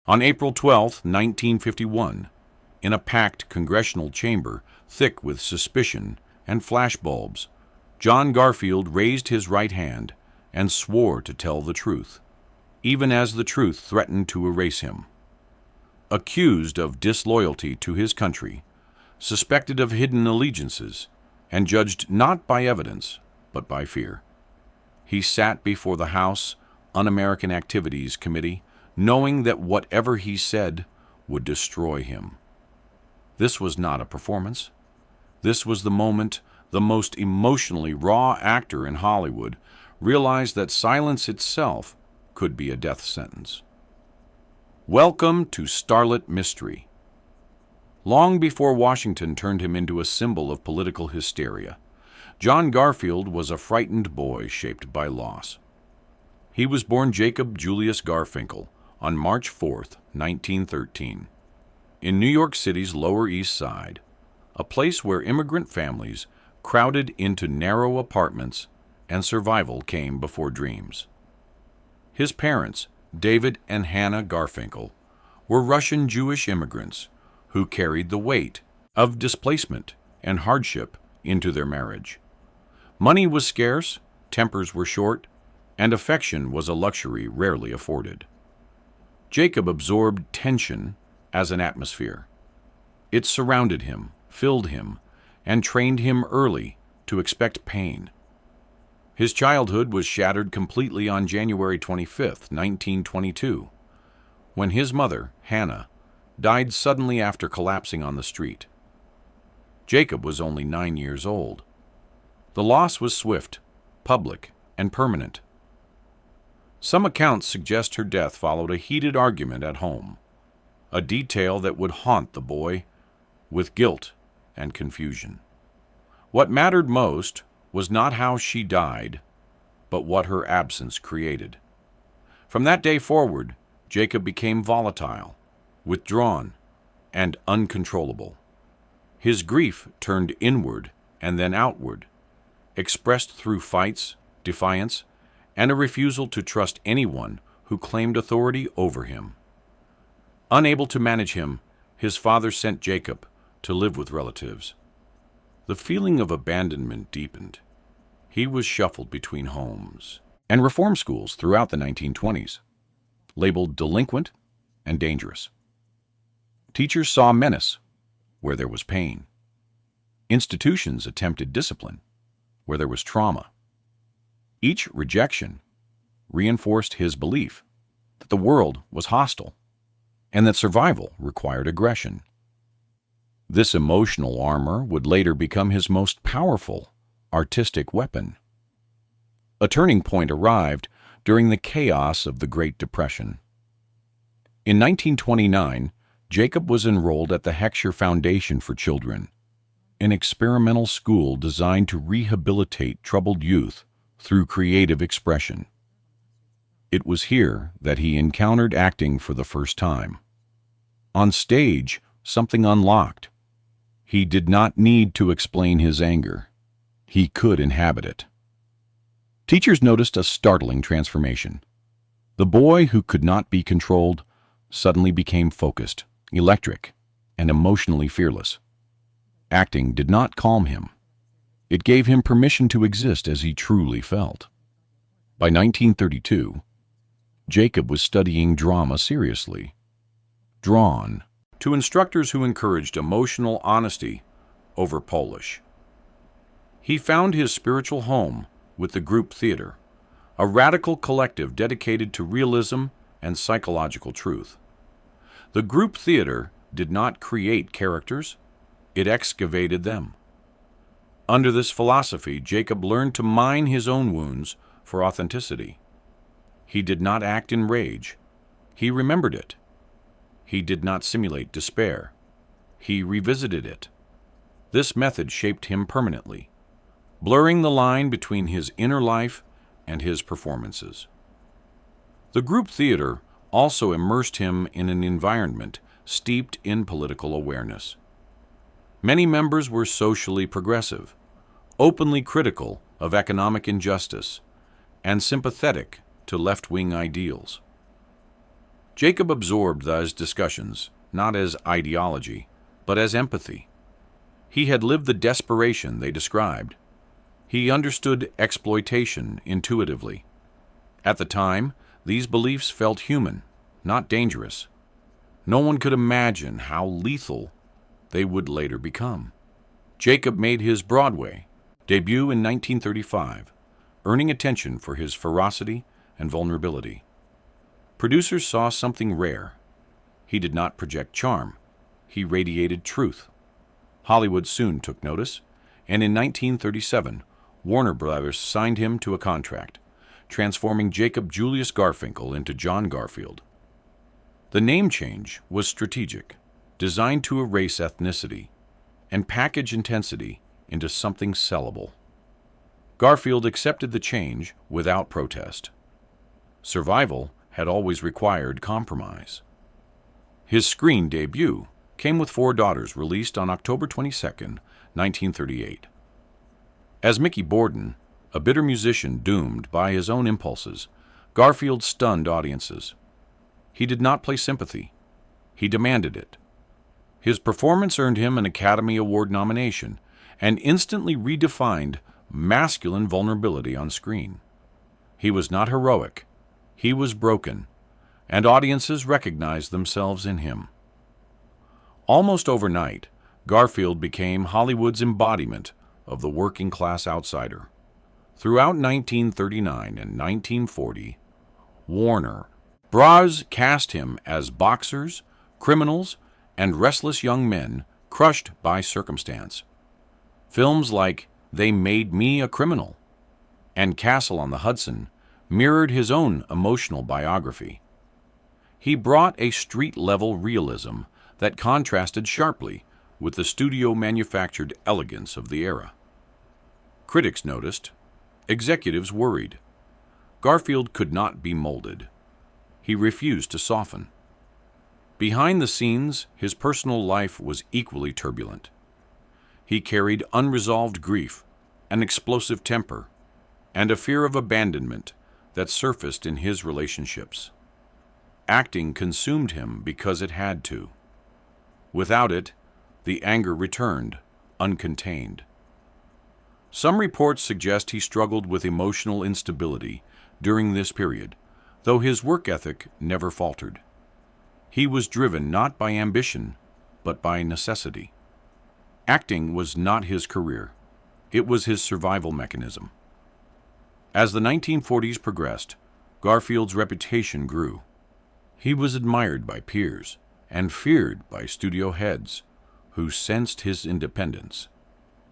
On April 12, 1951, in a packed congressional chamber thick with suspicion and flashbulbs, John Garfield raised his right hand and swore to tell the truth, even as the truth threatened to erase him. Accused of disloyalty to his country, suspected of hidden allegiances, and judged not by evidence, but by fear, he sat before the House Un-American Activities Committee, knowing that whatever he said would destroy him. This was not a performance. This was the moment the most emotionally raw actor in Hollywood realized that silence itself could be a death sentence. Welcome to Starlet Mystery. Long before Washington turned him into a symbol of political hysteria, John Garfield was a frightened boy shaped by loss. He was born Jacob Julius Garfinkel on March 4, 1913, in New York City's Lower East Side, a place where immigrant families crowded into narrow apartments and survival came before dreams. His parents, David and Hannah Garfinkel, were Russian Jewish immigrants who carried the weight of displacement and hardship into their marriage. Money was scarce, tempers were short, and affection was a luxury rarely afforded. Jacob absorbed tension as an atmosphere. It surrounded him, filled him, and trained him early to expect pain. His childhood was shattered completely on January 25, 1922, when his mother, Hannah, died suddenly after collapsing on the street. Jacob was only 9 years old. The loss was swift, public, and permanent. Some accounts suggest her death followed a heated argument at home, a detail that would haunt the boy with guilt and confusion. What mattered most was not how she died, but what her absence created. From that day forward, Jacob became volatile, withdrawn, and uncontrollable. His grief turned inward and then outward, expressed through fights, defiance, and a refusal to trust anyone who claimed authority over him. Unable to manage him, his father sent Jacob to live with relatives. The feeling of abandonment deepened. He was shuffled between homes and reform schools throughout the 1920s, labeled delinquent and dangerous. Teachers saw menace where there was pain. Institutions attempted discipline where there was trauma. Each rejection reinforced his belief that the world was hostile and that survival required aggression. This emotional armor would later become his most powerful artistic weapon. A turning point arrived during the chaos of the Great Depression. In 1929, Jacob was enrolled at the Heckscher Foundation for Children, an experimental school designed to rehabilitate troubled youth through creative expression. It was here that he encountered acting for the first time. On stage, something unlocked. He did not need to explain his anger. He could inhabit it. Teachers noticed a startling transformation. The boy who could not be controlled suddenly became focused, electric, and emotionally fearless. Acting did not calm him. It gave him permission to exist as he truly felt. By 1932, Jacob was studying drama seriously, drawn to instructors who encouraged emotional honesty over polish. He found his spiritual home with the group theater, a radical collective dedicated to realism and psychological truth. The group theater did not create characters, it excavated them. Under this philosophy, Jacob learned to mine his own wounds for authenticity. He did not act in rage. He remembered it. He did not simulate despair. He revisited it. This method shaped him permanently, blurring the line between his inner life and his performances. The group theater also immersed him in an environment steeped in political awareness. Many members were socially progressive, openly critical of economic injustice, and sympathetic to left-wing ideals. Jacob absorbed those discussions, not as ideology, but as empathy. He had lived the desperation they described. He understood exploitation intuitively. At the time, these beliefs felt human, not dangerous. No one could imagine how lethal they would later become. Jacob made his Broadway debut in 1935, earning attention for his ferocity and vulnerability. Producers saw something rare. He did not project charm. He radiated truth. Hollywood soon took notice, and in 1937, Warner Brothers signed him to a contract, transforming Jacob Julius Garfinkel into John Garfield. The name change was strategic, designed to erase ethnicity and package intensity into something sellable. Garfield accepted the change without protest. Survival had always required compromise. His screen debut came with Four Daughters, released on October 22, 1938. As Mickey Borden, a bitter musician doomed by his own impulses, Garfield stunned audiences. He did not play sympathy. He demanded it. His performance earned him an Academy Award nomination and instantly redefined masculine vulnerability on screen. He was not heroic. He was broken, and audiences recognized themselves in him. Almost overnight, Garfield became Hollywood's embodiment of the working-class outsider. Throughout 1939 and 1940, Warner Bros. Cast him as boxers, criminals, and restless young men crushed by circumstance. Films like They Made Me a Criminal and Castle on the Hudson mirrored his own emotional biography. He brought a street-level realism that contrasted sharply with the studio-manufactured elegance of the era. Critics noticed. Executives worried. Garfield could not be molded. He refused to soften. Behind the scenes, his personal life was equally turbulent. He carried unresolved grief, an explosive temper, and a fear of abandonment that surfaced in his relationships. Acting consumed him because it had to. Without it, the anger returned, uncontained. Some reports suggest he struggled with emotional instability during this period, though his work ethic never faltered. He was driven not by ambition, but by necessity. Acting was not his career. It was his survival mechanism. As the 1940s progressed, Garfield's reputation grew. He was admired by peers and feared by studio heads who sensed his independence.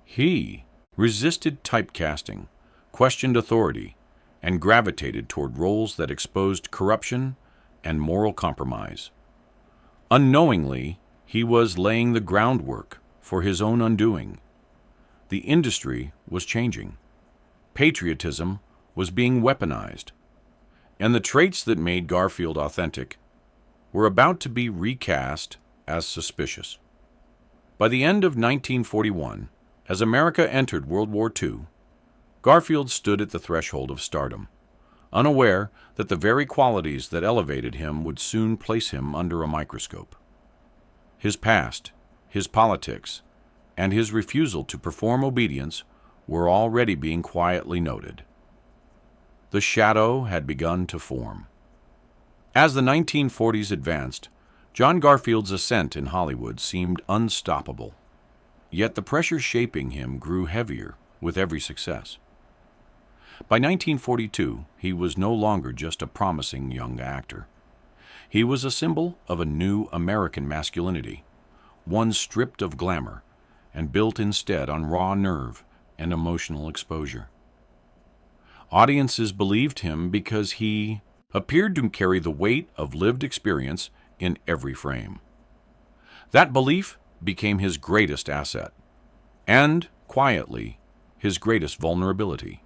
He resisted typecasting, questioned authority, and gravitated toward roles that exposed corruption and moral compromise. Unknowingly, he was laying the groundwork for his own undoing. The industry was changing. Patriotism was being weaponized, and the traits that made Garfield authentic were about to be recast as suspicious. By the end of 1941, as America entered World War II, Garfield stood at the threshold of stardom, unaware that the very qualities that elevated him would soon place him under a microscope. His past, his politics, and his refusal to perform obedience were already being quietly noted. The shadow had begun to form. As the 1940s advanced, John Garfield's ascent in Hollywood seemed unstoppable. Yet the pressure shaping him grew heavier with every success. By 1942, he was no longer just a promising young actor. He was a symbol of a new American masculinity, one stripped of glamour and built instead on raw nerve and emotional exposure. Audiences believed him because he appeared to carry the weight of lived experience in every frame. That belief became his greatest asset, and, quietly, his greatest vulnerability.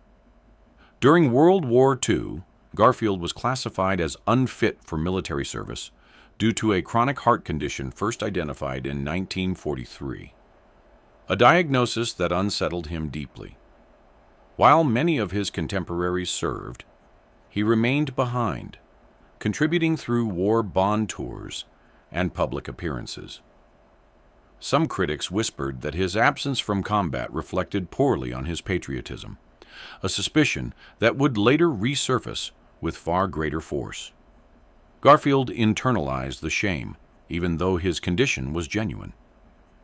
During World War II, Garfield was classified as unfit for military service due to a chronic heart condition first identified in 1943, a diagnosis that unsettled him deeply. While many of his contemporaries served, he remained behind, contributing through war bond tours and public appearances. Some critics whispered that his absence from combat reflected poorly on his patriotism, a suspicion that would later resurface with far greater force. Garfield internalized the shame, even though his condition was genuine.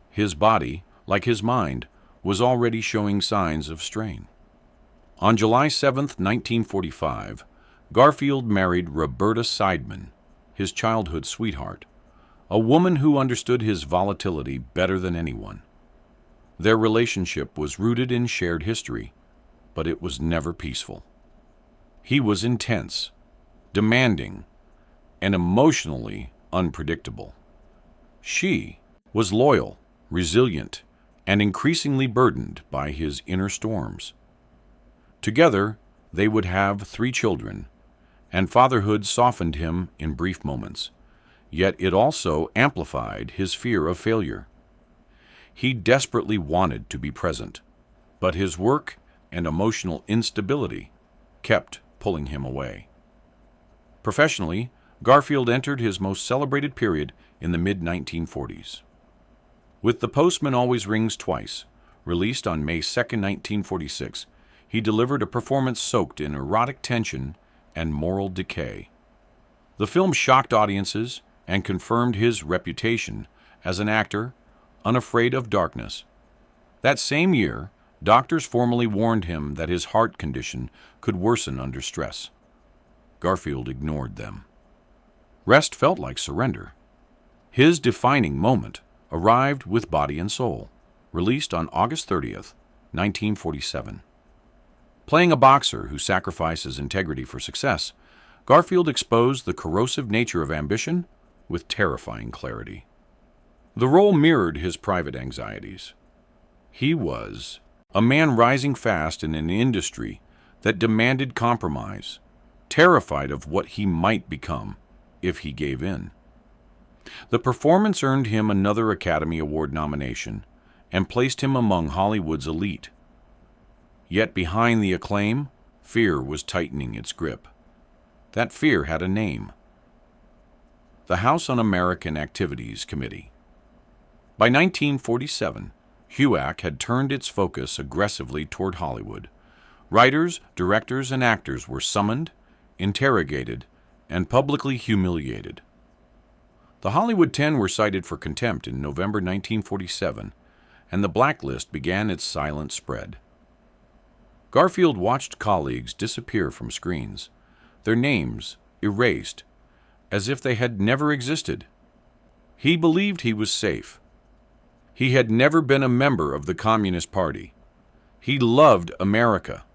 His body, like his mind, was already showing signs of strain. On July 7, 1945, Garfield married Roberta Seidman, his childhood sweetheart, a woman who understood his volatility better than anyone. Their relationship was rooted in shared history, but it was never peaceful. He was intense, demanding, and emotionally unpredictable. She was loyal, resilient, and increasingly burdened by his inner storms. Together, they would have 3 children, and fatherhood softened him in brief moments, yet it also amplified his fear of failure. He desperately wanted to be present, but his work and emotional instability kept pulling him away. Professionally, Garfield entered his most celebrated period in the mid-1940s. With The Postman Always Rings Twice, released on May 2, 1946, he delivered a performance soaked in erotic tension and moral decay. The film shocked audiences and confirmed his reputation as an actor unafraid of darkness. That same year, doctors formally warned him that his heart condition could worsen under stress. Garfield ignored them. Rest felt like surrender. His defining moment arrived with Body and Soul, released on August 30th, 1947. Playing a boxer who sacrifices integrity for success, Garfield exposed the corrosive nature of ambition with terrifying clarity. The role mirrored his private anxieties. He was a man rising fast in an industry that demanded compromise, terrified of what he might become if he gave in. The performance earned him another Academy Award nomination and placed him among Hollywood's elite. Yet behind the acclaim, fear was tightening its grip. That fear had a name: the House Un-American Activities Committee. By 1947, HUAC had turned its focus aggressively toward Hollywood. Writers, directors, and actors were summoned, interrogated, and publicly humiliated. The Hollywood 10 were cited for contempt in November 1947, and the blacklist began its silent spread. Garfield watched colleagues disappear from screens, their names erased, as if they had never existed. He believed he was safe. He had never been a member of the Communist Party. He loved America.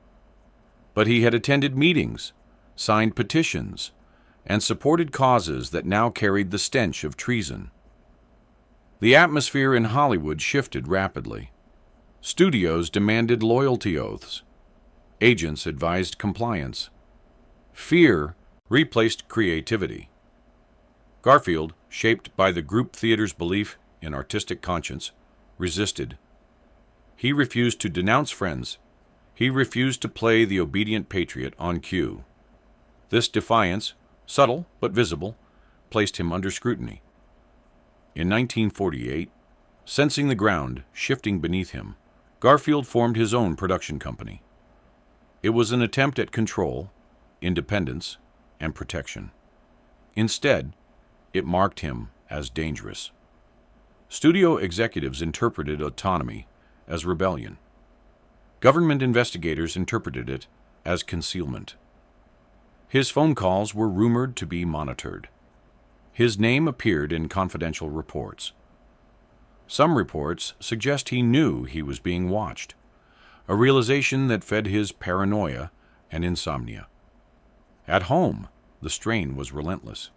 But he had attended meetings, signed petitions, and supported causes that now carried the stench of treason. The atmosphere in Hollywood shifted rapidly. Studios demanded loyalty oaths. Agents advised compliance. Fear replaced creativity. Garfield, shaped by the group theater's belief in artistic conscience, resisted. He refused to denounce friends. He refused to play the obedient patriot on cue. This defiance, subtle but visible, placed him under scrutiny. In 1948, sensing the ground shifting beneath him, Garfield formed his own production company. It was an attempt at control, independence, and protection. Instead, it marked him as dangerous. Studio executives interpreted autonomy as rebellion. Government investigators interpreted it as concealment. His phone calls were rumored to be monitored. His name appeared in confidential reports. Some reports suggest he knew he was being watched, a realization that fed his paranoia and insomnia. At home, the strain was relentless.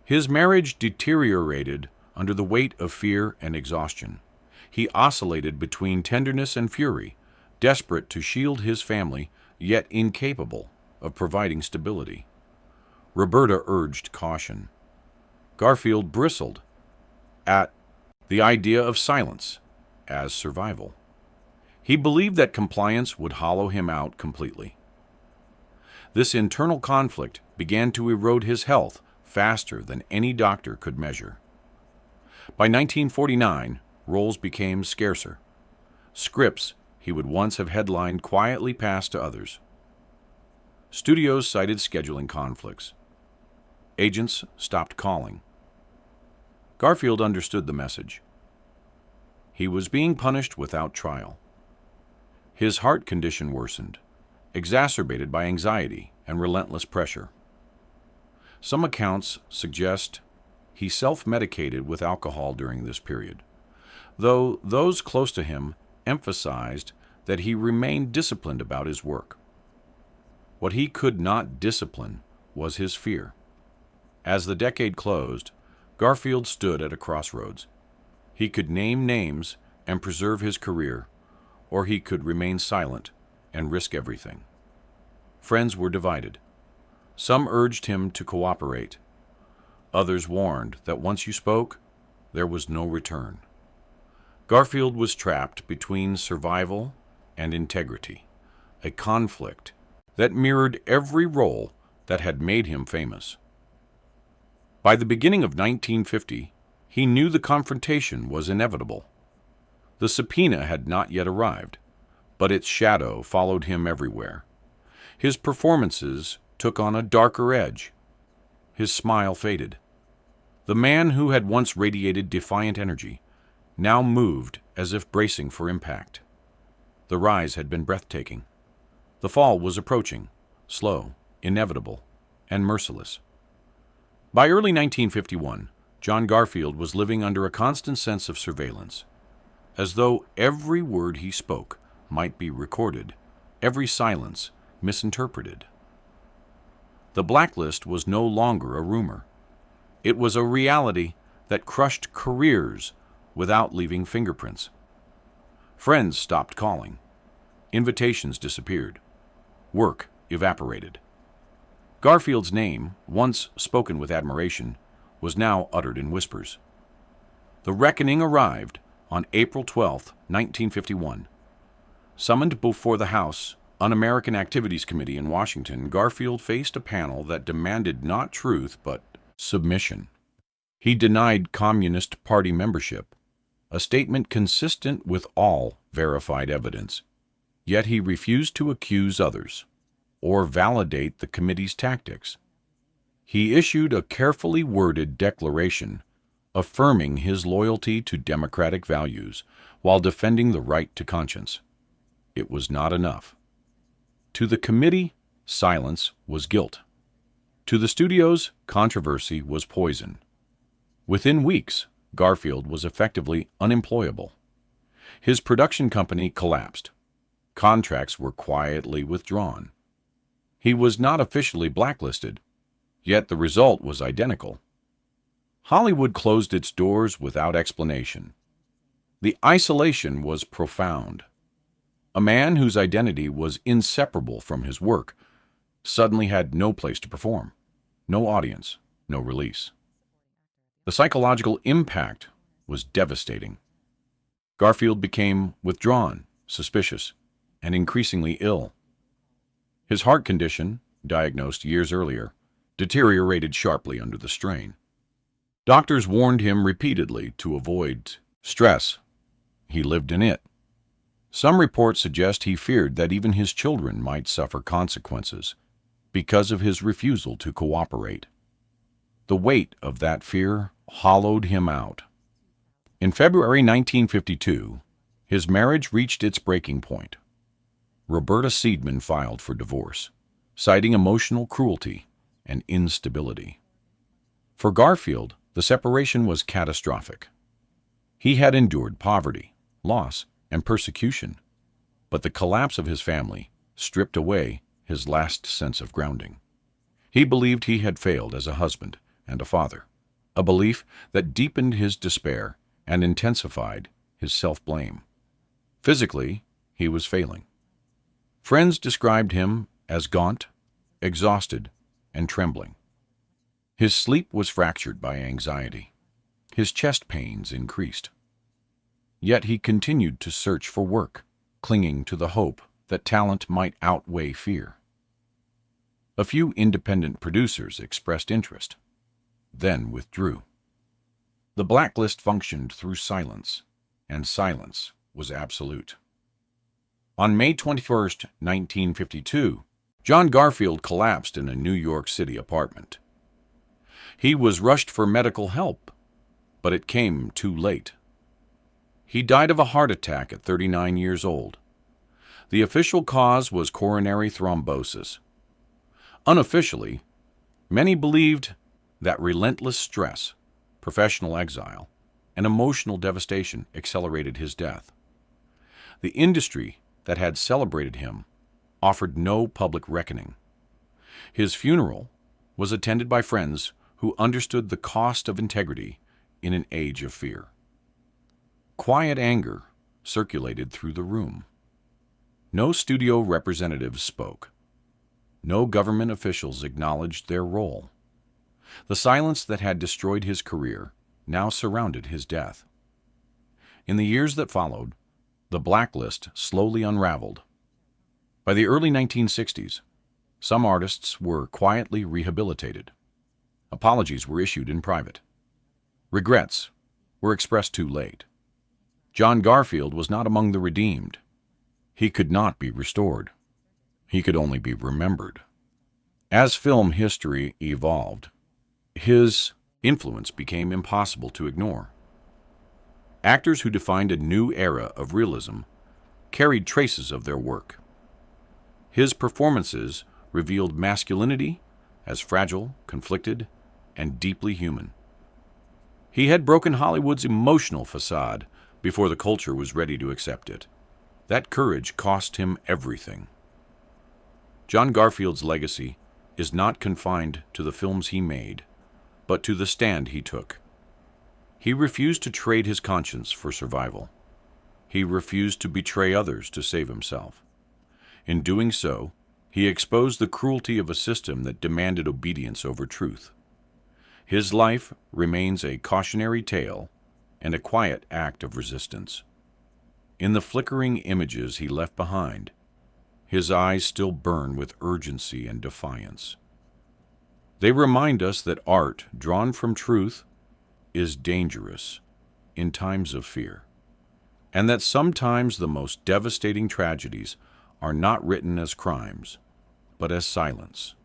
His marriage deteriorated under the weight of fear and exhaustion. He oscillated between tenderness and fury, desperate to shield his family, yet incapable of providing stability. Roberta urged caution. Garfield bristled at the idea of silence as survival. He believed that compliance would hollow him out completely. This internal conflict began to erode his health faster than any doctor could measure. By 1949, roles became scarcer. Scripts he would once have headlined quietly passed to others. Studios cited scheduling conflicts. Agents stopped calling. Garfield understood the message. He was being punished without trial. His heart condition worsened, exacerbated by anxiety and relentless pressure. Some accounts suggest he self-medicated with alcohol during this period, though those close to him emphasized that he remained disciplined about his work. What he could not discipline was his fear. As the decade closed, Garfield stood at a crossroads. He could name names and preserve his career, or he could remain silent and risk everything. Friends were divided. Some urged him to cooperate. Others warned that once you spoke, there was no return. Garfield was trapped between survival and integrity, a conflict that mirrored every role that had made him famous. By the beginning of 1950, he knew the confrontation was inevitable. The subpoena had not yet arrived, but its shadow followed him everywhere. His performances took on a darker edge. His smile faded. The man who had once radiated defiant energy now moved as if bracing for impact. The rise had been breathtaking. The fall was approaching, slow, inevitable, and merciless. By early 1951, John Garfield was living under a constant sense of surveillance, as though every word he spoke might be recorded, every silence misinterpreted. The blacklist was no longer a rumor. It was a reality that crushed careers without leaving fingerprints. Friends stopped calling. Invitations disappeared. Work evaporated. Garfield's name, once spoken with admiration, was now uttered in whispers. The reckoning arrived on April 12, 1951. Summoned before the House Un-American Activities Committee in Washington, Garfield faced a panel that demanded not truth but submission. He denied Communist Party membership, a statement consistent with all verified evidence. Yet he refused to accuse others or validate the committee's tactics. He issued a carefully worded declaration affirming his loyalty to democratic values while defending the right to conscience. It was not enough. To the committee, silence was guilt. To the studios, controversy was poison. Within weeks, Garfield was effectively unemployable. His production company collapsed. Contracts were quietly withdrawn. He was not officially blacklisted, yet the result was identical. Hollywood closed its doors without explanation. The isolation was profound. A man whose identity was inseparable from his work suddenly had no place to perform, no audience, no release. The psychological impact was devastating. Garfield became withdrawn, suspicious, and increasingly ill. His heart condition, diagnosed years earlier, deteriorated sharply under the strain. Doctors warned him repeatedly to avoid stress. He lived in it. Some reports suggest he feared that even his children might suffer consequences because of his refusal to cooperate. The weight of that fear hollowed him out. In February 1952, his marriage reached its breaking point. Roberta Seidman filed for divorce, citing emotional cruelty and instability. For Garfield, the separation was catastrophic. He had endured poverty, loss, and persecution, but the collapse of his family stripped away his last sense of grounding. He believed he had failed as a husband and a father, a belief that deepened his despair and intensified his self-blame. Physically, he was failing. Friends described him as gaunt, exhausted, and trembling. His sleep was fractured by anxiety. His chest pains increased. Yet he continued to search for work, clinging to the hope that talent might outweigh fear. A few independent producers expressed interest, then withdrew. The blacklist functioned through silence, and silence was absolute. On May 21, 1952, John Garfield collapsed in a New York City apartment. He was rushed for medical help, but it came too late. He died of a heart attack at 39 years old. The official cause was coronary thrombosis. Unofficially, many believed that relentless stress, professional exile, and emotional devastation accelerated his death. The industry that had celebrated him offered no public reckoning. His funeral was attended by friends who understood the cost of integrity in an age of fear. Quiet anger circulated through the room. No studio representatives spoke. No government officials acknowledged their role. The silence that had destroyed his career now surrounded his death. In the years that followed, the blacklist slowly unraveled. By the early 1960s, some artists were quietly rehabilitated. Apologies were issued in private. Regrets were expressed too late. John Garfield was not among the redeemed. He could not be restored. He could only be remembered. As film history evolved, his influence became impossible to ignore. Actors who defined a new era of realism carried traces of their work. His performances revealed masculinity as fragile, conflicted, and deeply human. He had broken Hollywood's emotional facade before the culture was ready to accept it. That courage cost him everything. John Garfield's legacy is not confined to the films he made, but to the stand he took. He refused to trade his conscience for survival. He refused to betray others to save himself. In doing so, he exposed the cruelty of a system that demanded obedience over truth. His life remains a cautionary tale and a quiet act of resistance. In the flickering images he left behind, his eyes still burn with urgency and defiance. They remind us that art drawn from truth is dangerous in times of fear, and that sometimes the most devastating tragedies are not written as crimes, but as silence.